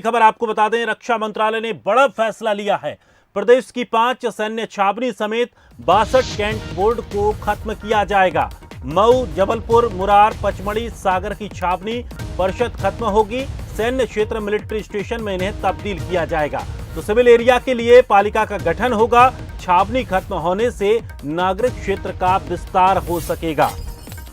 खबर आपको बता दें, रक्षा मंत्रालय ने बड़ा फैसला लिया है। प्रदेश की 5 सैन्य छावनी समेत 62 कैंट बोर्ड को खत्म किया जाएगा। मऊ, जबलपुर, मुरार, पचमढ़ी, सागर की छावनी परिषद खत्म होगी। सैन्य क्षेत्र मिलिट्री स्टेशन में इन्हें तब्दील किया जाएगा। तो सिविल एरिया के लिए पालिका का गठन होगा। छावनी खत्म होने से नागरिक क्षेत्र का विस्तार हो सकेगा।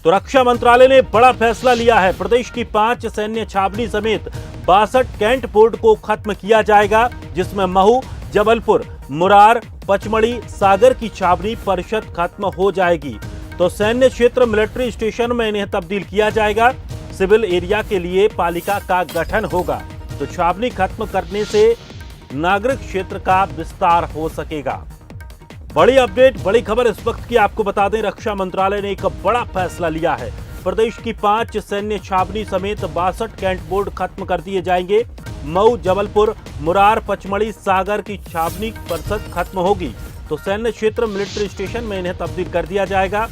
तो रक्षा मंत्रालय ने बड़ा फैसला लिया है। प्रदेश की 5 सैन्य छावनी समेत 62 कैंट बोर्ड को खत्म किया जाएगा, जिसमें महू, जबलपुर, मुरार, पचमढ़ी, सागर की छावनी परिषद खत्म हो जाएगी। तो सैन्य क्षेत्र मिलिट्री स्टेशन में इन्हें तब्दील किया जाएगा। सिविल एरिया के लिए पालिका का गठन होगा। तो छावनी खत्म करने से नागरिक क्षेत्र का विस्तार हो सकेगा। बड़ी अपडेट, बड़ी खबर इस वक्त की आपको बता दें, रक्षा मंत्रालय ने एक बड़ा फैसला लिया है। प्रदेश की 5 सैन्य छावनी समेत 62 कैंट बोर्ड खत्म कर दिए जाएंगे। मऊ, जबलपुर, मुरार, पचमढ़ी, सागर की छावनी परिषद खत्म होगी। तो सैन्य क्षेत्र मिलिट्री स्टेशन में इन्हें तब्दील कर दिया जाएगा।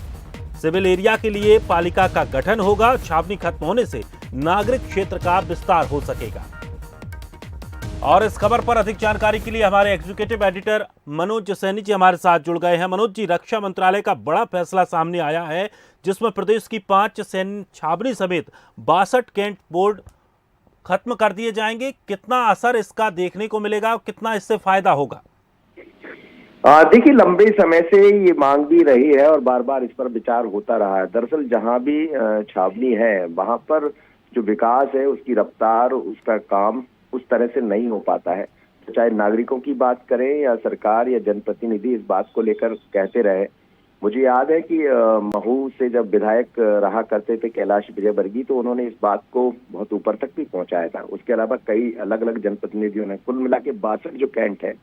सिविल एरिया के लिए पालिका का गठन होगा। छावनी खत्म होने से नागरिक क्षेत्र का विस्तार हो सकेगा। और इस खबर पर अधिक जानकारी के लिए हमारे एग्जीक्यूटिव एडिटर मनोज सैनी जी हमारे साथ जुड़ गए हैं। मनोज जी, रक्षा मंत्रालय का बड़ा फैसला सामने आया है, जिसमें प्रदेश की 5 सैन्य छावनी समेत 62 कैंट बोर्ड खत्म कर दिए जाएंगे। कितना असर इसका देखने को मिलेगा, कितना इससे फायदा होगा? देखिए, लंबे समय से ये मांग भी रही है और बार बार इस पर विचार होता रहा है। दरअसल जहां भी छावनी है, वहां पर जो विकास है, उसकी रफ्तार, उसका काम उस तरह से नहीं हो पाता है। तो चाहे नागरिकों की बात करें या सरकार या जनप्रतिनिधि, इस बात को लेकर कहते रहे। मुझे याद है कि महू से जब विधायक रहा करते थे कैलाश विजयवर्गीय, तो उन्होंने इस बात को बहुत ऊपर तक भी पहुंचाया था। उसके अलावा कई अलग अलग जनप्रतिनिधियों ने, कुल मिला के 62 जो कैंट है,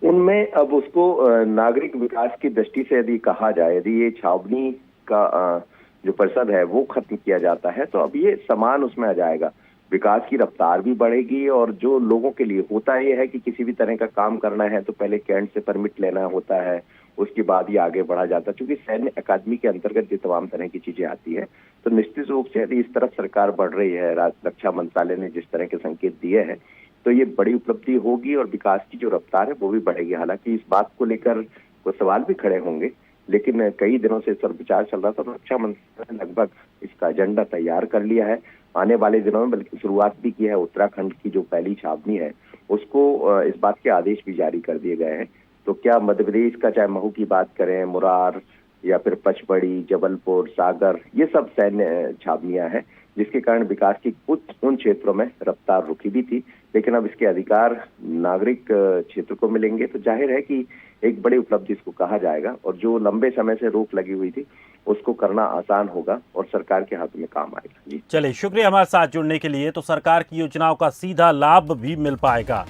उनमें अब उसको नागरिक विकास की दृष्टि से यदि कहा जाए, यदि ये छावनी का जो परिषद है वो खत्म किया जाता है, तो अब ये समान उसमें आ जाएगा। विकास की रफ्तार भी बढ़ेगी और जो लोगों के लिए होता ये है कि किसी भी तरह का काम करना है तो पहले कैंट से परमिट लेना होता है, उसके बाद ही आगे बढ़ा जाता है। क्योंकि सैन्य अकादमी के अंतर्गत ये तमाम तरह की चीजें आती है। तो निश्चित रूप से यदि इस तरफ सरकार बढ़ रही है, रक्षा मंत्रालय ने जिस तरह के संकेत दिए हैं, तो ये बड़ी उपलब्धि होगी और विकास की जो रफ्तार है वो भी बढ़ेगी। हालांकि इस बात को लेकर कुछ सवाल भी खड़े होंगे, लेकिन कई दिनों से इस पर विचार चल रहा था। तो रक्षा मंत्रालय ने लगभग इसका एजेंडा तैयार कर लिया है। आने वाले दिनों में बल्कि शुरुआत भी की है। उत्तराखंड की जो पहली छावनी है, उसको इस बात के आदेश भी जारी कर दिए गए हैं। तो क्या मध्य प्रदेश का, चाहे महू की बात करें, मुरार या फिर पचमढ़ी, जबलपुर, सागर, ये सब सैन्य छावनियां हैं, जिसके कारण विकास की उन क्षेत्रों में रफ्तार रुकी भी थी। लेकिन अब इसके अधिकार नागरिक क्षेत्र को मिलेंगे, तो जाहिर है कि एक बड़ी उपलब्धि इसको कहा जाएगा और जो लंबे समय से रोक लगी हुई थी उसको करना आसान होगा और सरकार के हाथ में काम आएगा। जी चलिए, शुक्रिया हमारे साथ जुड़ने के लिए। तो सरकार की योजनाओं का सीधा लाभ भी मिल पाएगा।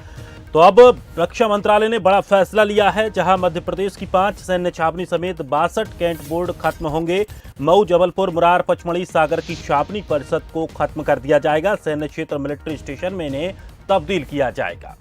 तो अब रक्षा मंत्रालय ने बड़ा फैसला लिया है, जहां मध्य प्रदेश की 5 सैन्य छावनी समेत 62 कैंट बोर्ड खत्म होंगे। मऊ, जबलपुर, मुरार, पचमढ़ी, सागर की छावनी परिषद को खत्म कर दिया जाएगा। सैन्य क्षेत्र मिलिट्री स्टेशन में इन्हें तब्दील किया जाएगा।